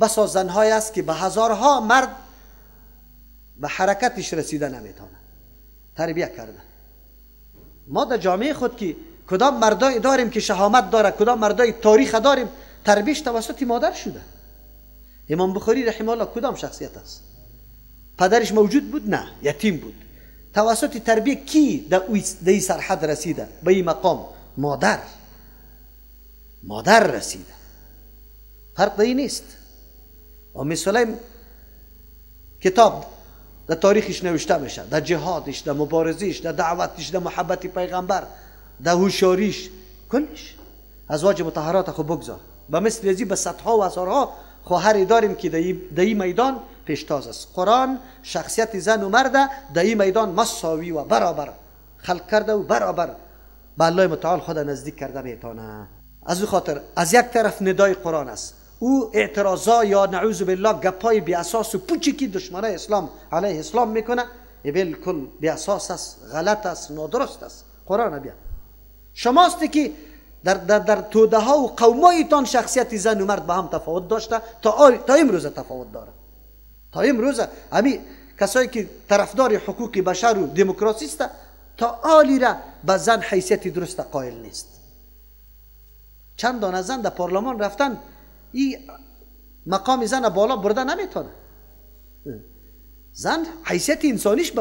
بسا زنهای است که به هزارها مرد به حرکتش رسیده نمیتونه، تربیت کرده. ما در جامعه خود که کدام مردای داریم که شهامت داره، کدام مردای تاریخ داریم، تربیتش توسط مادر شده. امام بخاری رحمه الله کدام شخصیت است؟ پدرش موجود بود؟ نه، یتیم بود. توسط تربیه کی در این سرحد رسیده، به این مقام؟ مادر رسیده. فرق در این نیست. ام سلیم کتاب در تاریخش نوشته میشه، در جهادش، در مبارزش، در دعوتش، در محبت پیغمبر، در هوشیاریش، کلش. ازواج مطهرات خو بگذار. به مثل ازی به صدها و هزارها خواهری داریم که در این میدان پیشتاز است. قرآن شخصیت زن و مرد در این میدان مساوی و برابر خلق کرده و برابر به الله متعال خود نزدیک کرده میتونه. از او خاطر از یک طرف ندای قرآن است، او اعتراضا یا نعوذ بالله گپای بی اساس و پوچی که دشمنای اسلام علیه اسلام میکنه بالکل بی اساس است، غلط است، نادرست است. قرآن بیا شماستی که در توده ها و قومایتان شخصیت زن و مرد به هم تفاوت داشته، تا امروز تفاوت داره. تا امروز همین کسایی که طرفدار حقوق بشر و دموکراسی است تا آلی را به زن حیثیت درست قائل نیست. چند دانه زن در پارلمان رفتن این مقام زن بالا برده نمیتونه. زن حیثیت انسانیش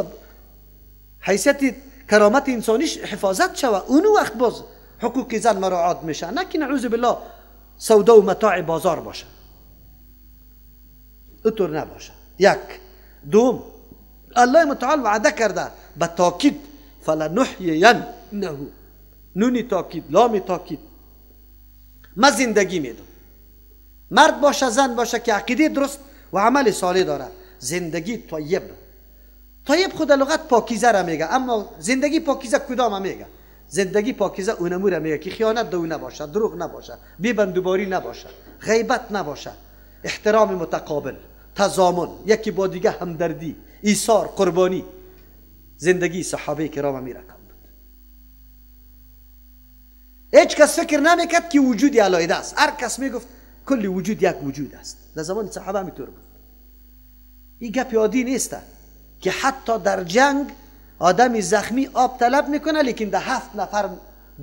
حیثیت کرامت انسانیش حفاظت شوه، اون وقت باز حقوق زن مراعات میشه، نه که نعوذ بالله سودا و متاع بازار باشه. اطور نباشه. یک. دوم، الله متعال وعده کرده به تاکید فلنحیینه، نونی تاکید، لام تاکید. ما زندگی میدم، مرد باشه زن باشه که عقیده درست و عمل صالح داره، زندگی طیب. طیب خود لغت پاکیزه را میگه، اما زندگی پاکیزه کدام میگه؟ زندگی پاکیزه اونمو را میگه که خیانت دو نباشه، دروغ نباشه، بی‌بندوباری نباشه، غیبت نباشه، احترام متقابل، تضامن، یکی با دیگه همدردی، ایثار، قربانی. زندگی صحابه کرام میرکم بود. هیچ کس فکر نمیکرد که وجودی علایده است. هر کس میگفت کل وجود یک وجود است. در زمان صحابه میطور بود. این گپ عادی نیست که حتی در جنگ آدمی زخمی آب طلب میکنه، لیکن ده 7 نفر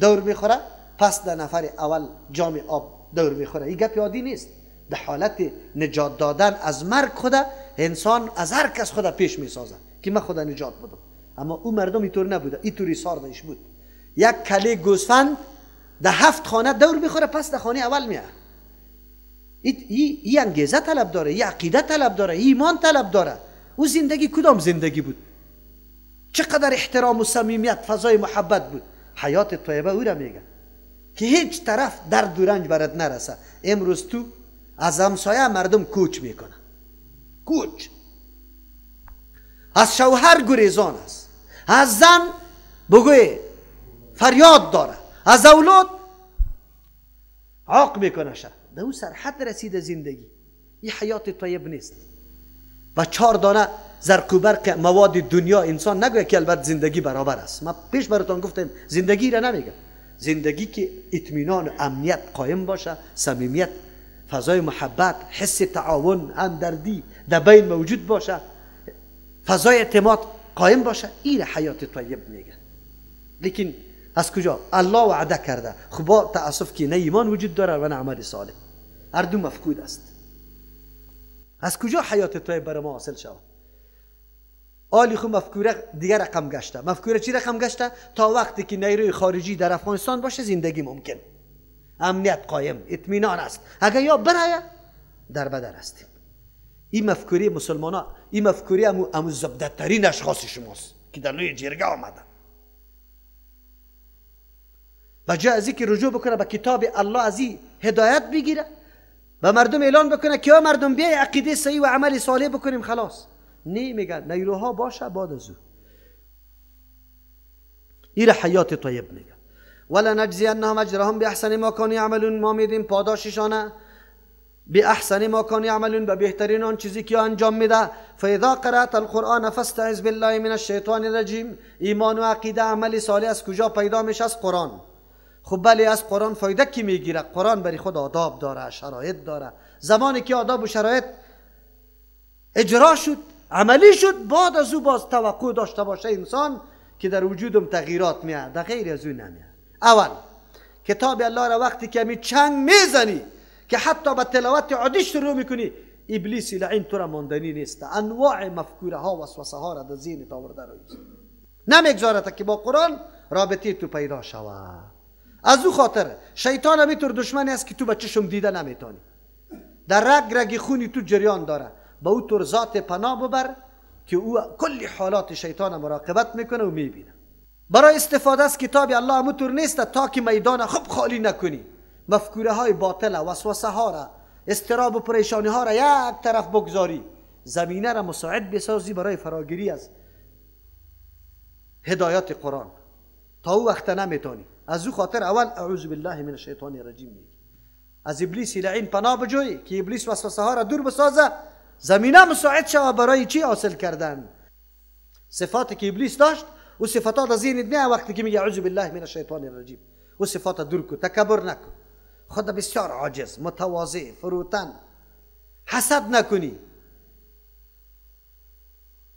دور میخوره، پس ده نفر اول جام آب دور میخوره. این گپ عادی نیست. در حالت نجات دادن از مرگ خدا انسان از هر کس خدا پیش میسازه که من خدا نجات بدم. اما او مردم اینطور نبوده، اینطوری ساردش بود. یک کله گوسفند ده 7 خانه دور میخوره، پس ده خانه اول میاد. این انگیزه طلب داره، این عقیده طلب داره، ایمان طلب داره. او زندگی کدام زندگی بود؟ چقدر احترام و صمیمیت، فضای محبت بود. حیات طیبه او را میگه که هیچ طرف درد و رنج برات نرسه. امروز تو از همسایه مردم کوچ میکنه، کوچ. از شوهر گریزان است، از زن بگوی فریاد داره، از اولاد عاق میکنه شه. در اون سرحد رسیده زندگی. این حیات طیب نیست. و 4 دانه زرق و برق مواد دنیا انسان نگوید که البته زندگی برابر است. ما پیش براتون گفتم زندگی را نمیگم. زندگی که اطمینان و امنیت قایم باشه، صمیمیت، فضای محبت، حس تعاون، همدردی در بین موجود باشه، فضای اعتماد قایم باشه، این حیات طیب میگه. لیکن از کجا؟ الله وعده کرده. خب با تأسف که نه ایمان وجود داره و نه عمل صالح، هر دو مفقود است. از کجا حیات طیب برای ما حاصل شود؟ آلی خو مفکوره دیگر رقم گشته. مفکوره چی رقم گشته؟ تا وقتی که نیروی خارجی در افغانستان باشه زندگی ممکن، امنیت قایم، اطمینان است. اگر یا برای در بدر هستیم. این مفکوره مسلمان ها، این مفکوره امو زبدترین اشخاص شماست که در روی جرگه آمده. و جا از که رجوع بکنه به کتاب الله، از این هدایت بگیره و مردم اعلان بکنه که مردم بیای عقیده صحیح و عمل صالح بکنیم خلاص. نه، میگن نیروها باشه بعد از او. این حیات طیب میگه. ولا نجزینهم اجرهم باحسن ما كانوا يعملون. ما میدیم پاداششان به احسن ما كانوا يعملون، به بهترین آن چیزی که انجام میده. فاذا قرأت القرآن فاستعذ بالله من الشیطان الرجیم. ایمان و عقیده عمل صالح از کجا پیدا میشه؟ از قرآن. خب بله از قرآن فایده کی میگیره؟ قرآن برای خود آداب داره، شرایط داره. زمانی که آداب و شرایط اجرا شد، عملی شد، بعد از او باز توقع داشته باشه انسان که در وجودم تغییرات میاد، در غیر از او نمیاد. اول کتاب الله را وقتی که می چنگ میزنی که حتی به تلاوت عادی شروع میکنی، ابلیس لعین تو را ماندنی نیست، انواع مفکوره ها و وسوسه ها را در ذهنت آورده است، نمیگذارد که با قرآن رابطه تو پیدا شود. از او خاطر شیطان هم اینطور دشمنی است که تو به چشم دیده نمیتونی، در رگ رگ خونی تو جریان داره. با او طور ذات پناه ببر که او کلی حالات شیطان مراقبت میکنه و میبینه. برای استفاده از کتاب الله همونطور نیست تا که میدان خوب خالی نکنی، مفکوره های باطل، وسوسه ها را، اضطراب و پریشانی ها را یک طرف بگذاری، زمینه را مساعد بسازی برای فراگیری از هدایات قرآن. تا او وقت نمیتونی. از او خاطر اول اعوذ بالله من الشیطان الرجیم میگی، از ابلیس لعین پناه بجوی که ابلیس وسوسه ها را دور بسازه، زمینه مساعد شود برای چی حاصل کردن. صفاتی که ابلیس داشت و صفات از ذهنت میاد وقتی که میگه اعوذ بالله من الشیطان الرجیم، و صفات دور کو، تکبر نکن، خود بسیار عاجز، متواضع، فروتن، حسد نکنی،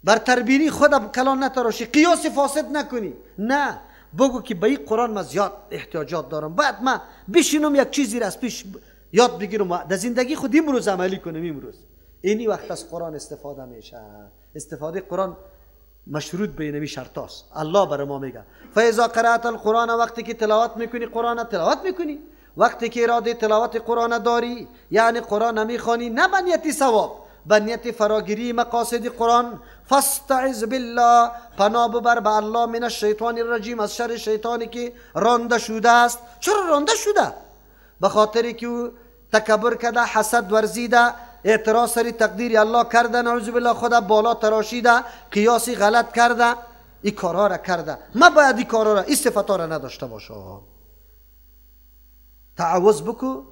بر تربیری خود کلان نتراشی، قیاس فاسد نکنی. نه، بگو که به این قرآن من زیاد احتیاجات دارم، بعد من بشینم یک چیزی را از پیش یاد بگیرم در زندگی خود امروز عملی کنم. امروز اینی وقت از قرآن استفاده میشه. استفاده قرآن مشروط به اینمی شرط است. الله بر ما میگه فاذا قرأت القرآن، وقتی که تلاوت میکنی قرآن، تلاوت میکنی وقتی که اراده تلاوت قرآن داری، یعنی قرآن میخوانی نه به نیت ثواب، به نیت فراگیری مقاصد قرآن، فاستعذ بالله، پناه ببر به الله، من الشیطان الرجیم، از شر شیطانی که رانده شده است. چرا رانده شده؟ به خاطری که او تکبر کرده، حسد ورزیده، اعتراض سری تقدیر الله کرده، نعوذ بالله خود بالا تراشیده، قیاسی غلط کرده، این کارها را کرده. ما باید این کارها را، این صفات را نداشته باشه. تعوذ بکو،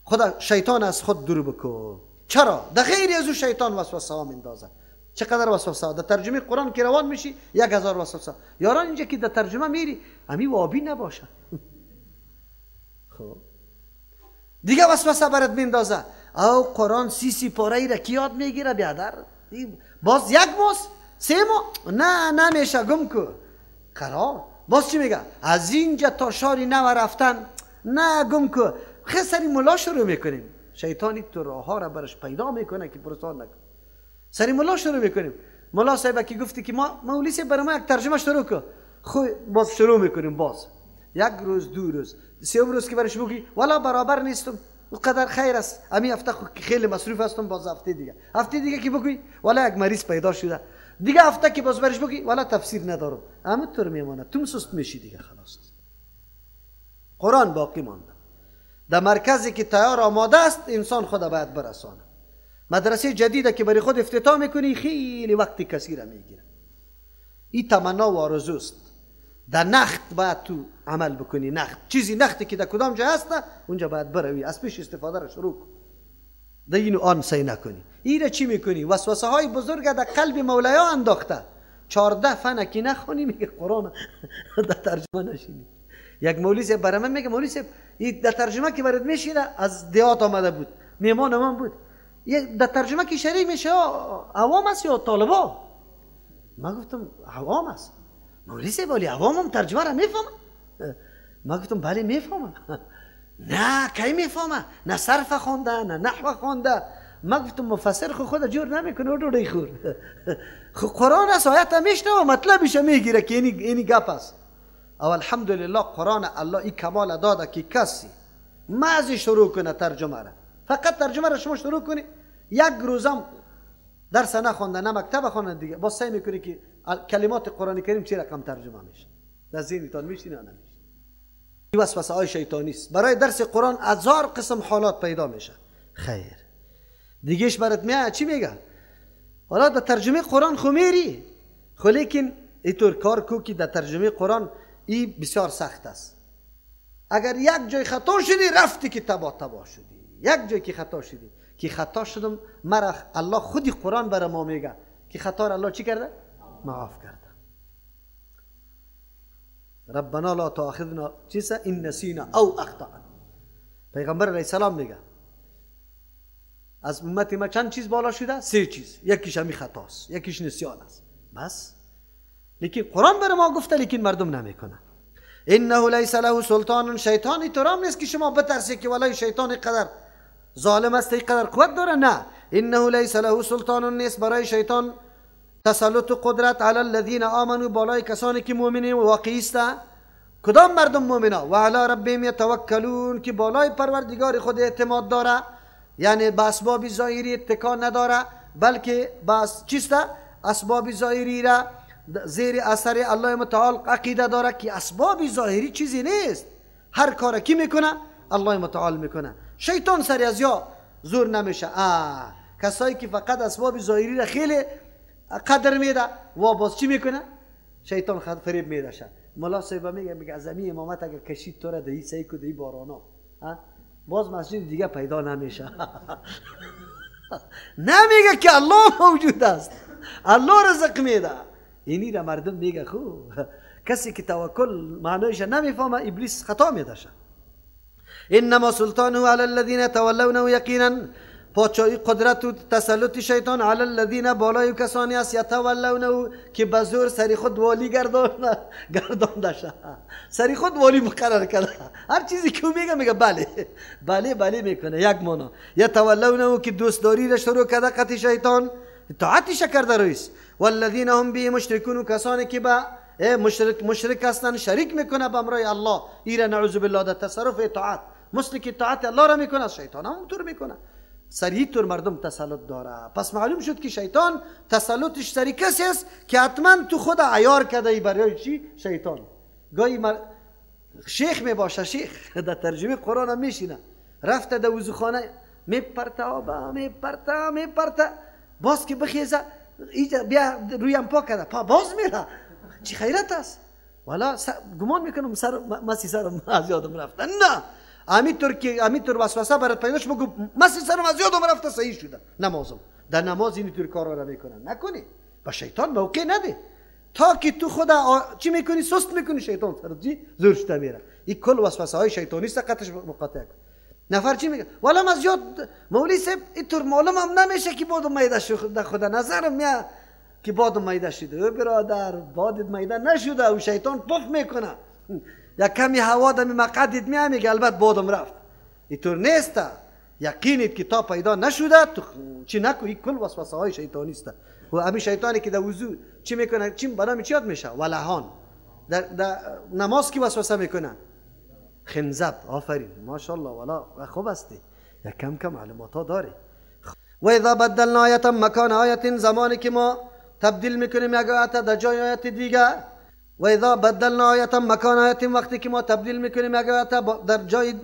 خدا شیطان از خود دور بکو. چرا؟ در غیر از او شیطان وسوسه ها میندازه. چقدر وسوسه ها در ترجمه قرآن که روان میشی 1000 وسوسه. یاران اینجا که در ترجمه میری امی وابی نباشه. خب دیگه وسوسه برات میندازه. او قرآن 30 پاره ای را کی یاد میگیره بیادر؟ باز یک ماس 3 ماه نه نمیشه، گم کو قرار. باز چی میگه؟ از اینجا تا شاری نو رفتن نه، گم کو. خسری ملا شروع میکنیم، شیطانی تو راه ها را برش پیدا میکنه که پرسان نکن. سری ملا شروع میکنیم. ملا صاحب که گفتی که ما مولوی صاحب برای ما یک ترجمه شروع کن، خو باز شروع میکنیم. باز یک روز، 2 روز، 3 روز که برش بگی والا برابر نیستم، قدر خیر است، امی هفته خیلی مصروف هستم، باز هفته دیگه که بگی والا یک مریض پیدا شده، دیگه هفته که باز برش بگی والا تفسیر ندارم، همونطور میمونه. تو سست میشی دیگه، خلاص. قرآن باقی مانده در مرکزی که تیار آماده است، انسان خود باید برسانه. مدرسه جدیده که برای خود افتتاح میکنی خیلی وقت کثیر میگیره. این تمنا و آرزوست. در نخت باید تو عمل بکنی. نخت چیزی نختی که در کدام جا هست اونجا باید بروی، از پیش استفاده را شروع کن. در اینو آن سی نکنی. این را چی میکنی؟ وسوسه های بزرگ در قلب مولیا انداخته. 14 فنکی نخونی میگه قرآن در ترجمه نشینی. یک مولوی صاحب برای من میگه مولوی صاحب این در ترجمه که برات میشینه از دیات آمده بود، میمان من بود، در ترجمه که شریع میشه عوام است یا طالبا؟ ما گفتم عوام است. مولوی صاحب ولی عوام هم ترجمه را میفهمه؟ ما گفتم بله میفهمه. نه کی میفهمه؟ نه صرف خونده نه نحو خونده. ما گفتم مفسر خود جور نمیکنه و ډوډۍ خور. قرآن است، آیت میشنه و مطلبش میگیره که اینی گپ است. او الحمدلله قرآن الله این کمال داده که کسی مازی شروع کنه ترجمه را، فقط ترجمه را شما شروع کنی، یک روزم درس نخونده نه مکتب خونده دیگه، با سعی میکنی که کلمات قرآن کریم چه رقم ترجمه میشه، در ذهنتان میشینه یا نمیشه. این وسوسه های شیطانی است. برای درس قرآن 1000 قسم حالات پیدا میشه. خیر دیگهش برات میاد چی میگه؟ حالا در ترجمه قرآن خو میری، خو لیکن اینطور کار کو که در ترجمه قرآن این بسیار سخت است. اگر یک جای خطا شدی رفتی که تباه شدی. یک جای که خطا شدی که خطا شدم مرا الله خودی قرآن برای ما میگه، که,،،،،،،،،،،،،،،،،،،،،،،،،،،،،،،،،،،،،، که،،،،،،،،،،،،،،،،،،،،،،،،،،،،،،،،،،،،،،،،،،،،،،،،،،،،،،، خطا الله چی کرده؟ معاف کرده. ربنا لا تؤاخذنا چیزا این نسینا او اخطأنا. پیغمبر علیه السلام میگه از امت ما چند چیز بالا شده؟ 3 چیز. یکیش همین خطاست، یکیش نسیان است. بس. لیکن قرآن بر ما گفته لیکن مردم نمیکنه. انه لیس له سلطان، شیطانی تو رام نیست که شما بترسی که ولای شیطان قدر ظالم است، قدر قوت داره. نه، انه لیس له سلطان، نیست برای شیطان تسلط و قدرت علی الذین آمنوا، بالای کسانی که مؤمنین و واقعی است. کدام مردم مؤمنا؟ و علی ربهم یتوکلون، که بالای پروردگار خود اعتماد داره، یعنی به اسباب ظاهری اتکا نداره، بلکه بس چیست؟ اسباب ظاهری را زیر اثر الله متعال عقیده داره که اسباب ظاهری چیزی نیست. هر کار کی میکنه؟ الله متعال میکنه. شیطان سری از یا زور نمیشه. کسایی که فقط اسباب ظاهری را خیلی قدر میده و باز چی میکنه؟ شیطان خود فریب میده شه. مولا صاحب میگه از زمین امامت اگر کشید تو را دهی سعی کو دهی بارانا، باز مسجد دیگه پیدا نمیشه. نمیگه که الله موجود است، الله رزق میده. اینی را مردم میگه خوب. کسی که توکل معنیش نمیفهمه ابلیس خطا میده شه. انما سلطانه علی الذین تولونه، یقینا پادشاهی قدرت و تسلط شیطان علی الذین، بالای کسانی است یتولونه که به زور سری خود والی گردانده شه، سری خود والی مقرر کرده. هر چیزی که میگه بله بله بله میکنه. یک مانا یتولونه که دوستداری را شروع کرده قطع شیطان، اطاعتش کرده رویست. والذین هم به مشرکون، کسانی که به مشرک هستند، شریک میکنه به امرای الله. ایره نعوذ بالله در تصرف اطاعت، مثل که اطاعت الله را میکنه شیطان هم اونطور میکنه. سریع طور مردم تسلط داره. پس معلوم شد که شیطان تسلطش سری کسی است که حتما تو خود عیار کرده. برای چی؟ شیطان گاهی شیخ میباشه، شیخ در ترجمه قرآن هم میشینه، رفته در وضوخانه میپرته باز که بخیزه بیا رویم پا کرده، پا باز میره. چی خیرت است؟ والا گمان میکنم مسی سرم از یادم رفته. نه، همینطور وسوسه برات پیداش بگو مسی سرم از یادم رفته، صحیح شده نمازم. در نماز اینطور کارا را میکنن. نکنی، با شیطان موقع نده. تا که تو خدا چی میکنی؟ سست میکنی، شیطان سرت زور شده میره. این کل وسوسه های شیطانی است، قطعش مقاطع کن. نفر چی میگه؟ والا از یاد مولوی صاحب اینطور معلوم هم نمیشه که بادم میده شده. خدا نظرم میاد که بادم میده شده. برادر بادت میده نشده و شیطان پف میکنه. یا کمی هوا دمی مقعدت میگه البته بادم رفت. اینطور نیست. یقینید که تا پیدا نشده تو چی نکو. این کل وسوسه های شیطانی است. و همین شیطانی که در وضو چی میکنه؟ چی برام چی یاد میشه؟ ولهان. در نماز کی وسوسه میکنه؟ خنزب. آفرین، ماشاءالله. والا خوب هستی، یا کم کم معلومات ها داری. و اذا بدلنا آیتا مکان آیت، زمانی که ما تبدیل میکنیم یک آیت در جای آیت دیگه. و اذا بدلنا آیتا مکان آیت، وقتی که ما تبدیل میکنیم یک آیت در جای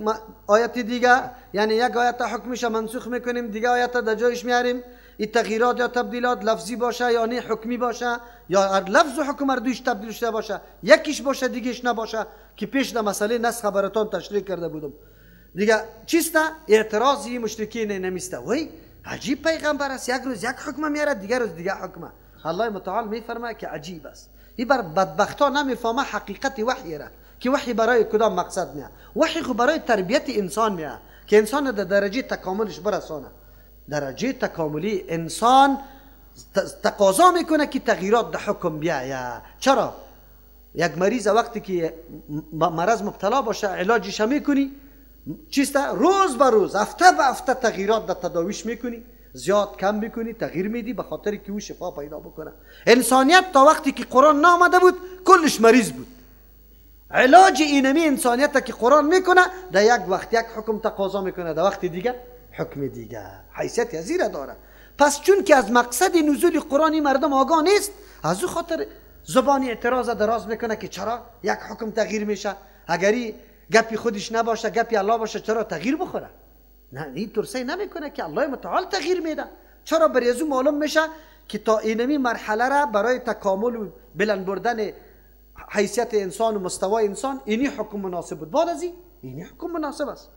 آیت دیگه، یعنی یک آیت حکمش منسوخ میکنیم، دیگه آیت در جایش میاریم. این تغییرات یا تبدیلات لفظی باشه یا نه حکمی باشه، یا لفظ و حکم دویش تبدیل شده باشه، یکیش باشه دیگهش نباشه، که پیش در مسئله نسخ براتون تشریح کرده بودم. دیگه چیست؟ اعتراضی مشرکین نمیسته. وای عجیب پیغمبر است، یک روز یک حکم میاره، دیگه روز دیگه حکم. الله متعال میفرماید که عجیب است. این بر بدبختا نمیفهمه حقیقت وحی را، که وحی برای کدام مقصد میاد. وحی خو برای تربیت انسان میاد، که انسان در درجه تکاملش برسانه. درجه تکاملی انسان تقاضا میکنه که تغییرات در حکم بیاید. چرا؟ یک مریض وقتی که مرض مبتلا باشه علاجش میکنی، چیست؟ روز به روز، هفته به هفته تغییرات در تداویش میکنی، زیاد کم میکنی، تغییر میدی، به خاطر که او شفا پیدا بکنه. انسانیت تا وقتی که قرآن نامده بود کلش مریض بود. علاج اینمی انسانیت که قرآن میکنه، در یک وقت یک حکم تقاضا میکنه، در وقت دیگه حکم دیگه. حیثیت یزیره داره. پس چون که از مقصد نزول قرآنی مردم آگاه نیست، از او خاطر زبان اعتراض دراز میکنه که چرا یک حکم تغییر میشه؟ اگری گپی خودش نباشه، گپی الله باشه، چرا تغییر بخوره؟ نه، این ترسی نمیکنه که الله متعال تغییر میده. چرا؟ برای از معلوم میشه که تا اینمی مرحله را برای تکامل و بلند بردن حیثیت انسان و مستوای انسان اینی حکم مناسب بود. بعد از اینی حکم مناسب است.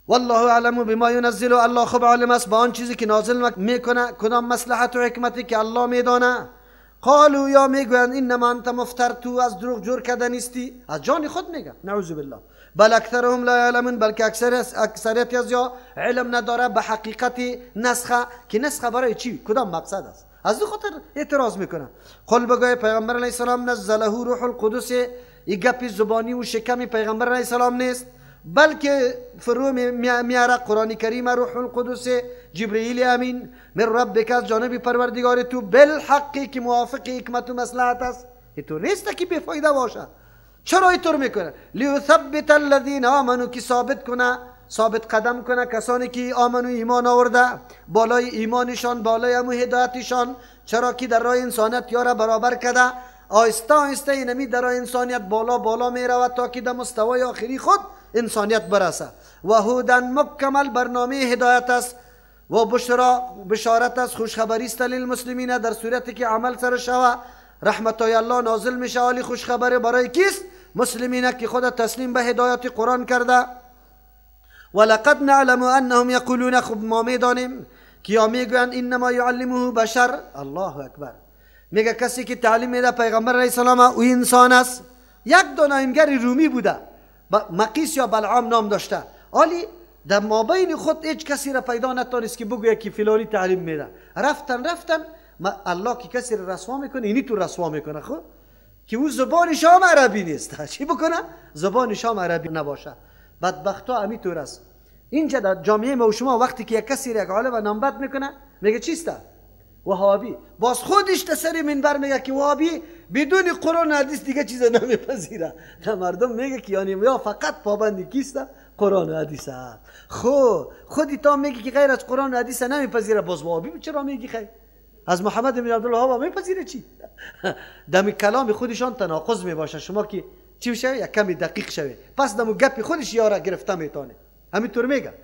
والله اعلم بما ينزل، الله خوب عالم است با آن چیزی که نازل میکنه، کدام مصلحت و حکمتی که الله میدانه. قالوا یا میگویند انما انت مفتر، تو از دروغ جور کرده نیستی. از جان خود میگه نعوذ بالله. بل اکثرهم لا یعلمون، بلکه اکثریت از یا علم نداره به حقیقت نسخه، که نسخه برای چی، کدام مقصد است. از دو خاطر اعتراض میکنه. قل بگوی پیغمبر علیه السلام نزله روح القدس، این گپی زبانی و شکمی پیغمبر علیه السلام نیست، بلکه فرو میاره قرآن کریم روح القدس جبرئیل امین من ربک، از جانب پروردگار تو، بالحقی که موافق حکمت و مصلحت است. اینطور نیست که بیفایده باشه. چرا اینطور میکنه؟ لیثبت الذین آمنوا، که ثابت قدم کنه کسانی که آمنو ایمان آورده، بالای ایمانشان بالای همو هدایتشان. چرا که در راه انسانیت یاره برابر کرده، آهسته آهسته اینمی در راه انسانیت بالا میرود تا که در مستوای آخری خود انسانیت برسه. و هودن مکمل برنامه هدایت است و بشارت است، خوشخبری است للمسلمین، در صورتی که عمل سر شوه رحمتای الله نازل میشه. عالی خوشخبری برای کیست؟ مسلمین که خود تسلیم به هدایت قرآن کرده. ولقد نعلم انهم یقولون، خب ما میدانیم که یا میگویند انما یعلمه بشر. الله اکبر. میگه کسی که تعلیم میده پیغمبر علیه السلام او انسان است. یک دانایمگر رومی بوده، مقیس یا بلعام نام داشته، ولی در مابین خود هیچ کسی را پیدا نتونست که بگوید که فلانی تعلیم میده. رفتن الله که کسی را رسوا میکنه، اینی تو رسوا میکنه. خب که او زبانش هم عربی نیست، چی بکنه؟ زبانش هم عربی نباشه. بدبختا همینطور است. اینجا در جامعه ما و شما وقتی که یک کسی را یک عالم نامبد میکنه، میگه چیسته؟ وهابی. باز خودش تسری منبر میگه که وهابی بدون قرآن و حدیث دیگه چیز نمیپذیره. مردم میگه که یعنی یا فقط پابندی کیسته؟ قرآن و حدیثه. خودی تا میگه که غیر از قرآن و حدیث نمیپذیره، باز وهابی چرا میگی خیر؟ از محمد بن عبدالوهاب میپذیره چی؟ دم کلام خودشان تناقض میباشه. شما که چی بشه؟ یک کمی دقیق شوی، پس دمو گپی خودش یارا گرفته میتونه. همینطور میگه.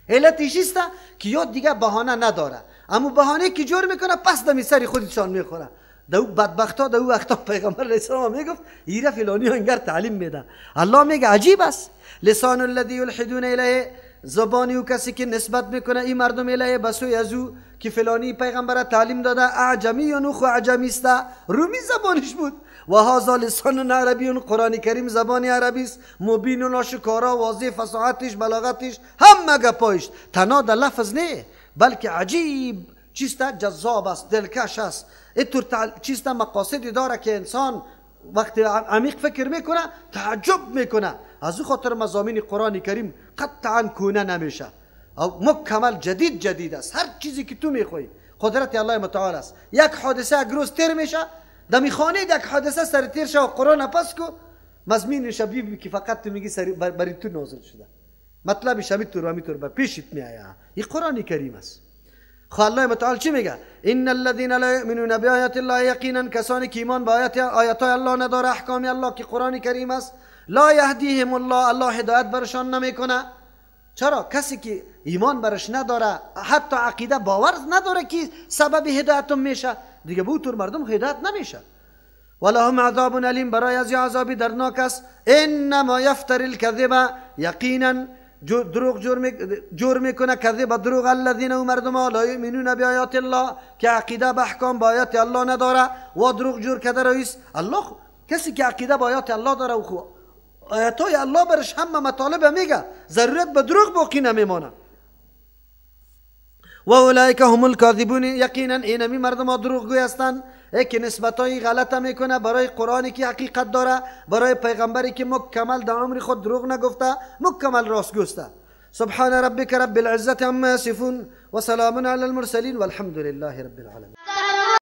علتش است که یاد دیگه بهانه نداره، اما بهانه که جور میکنه پس دمی سری خودشان میخوره. دو بدبختا دو وقتا پیغمبر علیه السلام میگفت ایره فلانی انگر تعلیم میده. الله میگه عجیب است. لسان الذی یلحدون الیه، زبانی و کسی که نسبت میکنه این مردم الیه بسوی ازو که فلانی پیغمبر تعلیم داده، اعجمی و نخو اعجمی است، رومی زبانش بود. و هذا لسان عربی، قرآن کریم زبان عربی است، مبین و آشکارا، واضح، فصاحتش، بلاغتش، همه گپایش تنها در لفظ نه، بلکه عجیب چیست، جذاب است، دلکش است. اینطور چیست مقاصدی داره که انسان وقتی عمیق فکر میکنه تعجب میکنه. از او خاطر مضامین قرآن کریم قطعا کونه نمیشه، او مکمل جدید است. هر چیزی که تو میخوای قدرت الله متعال است. یک حادثه یک روز تیر میشه، دمی خانه یک حادثه سر تیر شه و قرآن پس کو مضمین شبیه که فقط تو میگی برای تو نازل شده، مطلبش همینطور بر پیشت میآید. این قرآن کریم است. خب الله متعال چی میگه؟ ان الذين لا يؤمنون بآيات الله، یقینا کسانی که ایمان به آیات الله نداره، احکام الله که قرآن کریم است، لا یهدیهم الله، الله هدایت برشان نمیکنه. چرا؟ کسی که ایمان برش نداره، حتی عقیده باور نداره که سبب هدایتم میشه، دیگه به طور مردم هدایت نمیشه. ولهم عذاب علیم، برای از عذابی درناک است. انما یفتر الکذب، یقینا دروغ جور میکنه، کذب دروغ الذین، و مردم لا یؤمنون بآیات الله که عقیده به احکام با آیات الله نداره و دروغ جور کرده رئیس الله. کسی که عقیده با آیات الله داره و آیاتای الله برش همه مطالب میگه، ضرورت به دروغ باقی نمیمانه. و اولئک هم الکاذبون، یقینا اینمی مردم دروغگوی هستند که نسبتای غلط میکنه برای قرآنی که حقیقت داره، برای پیغمبری که مکمل در عمر خود دروغ نگفته، مکمل راست گفته. سبحان ربک رب العزة عما یصفون و سلام علی المرسلین والحمد لله رب العالمین.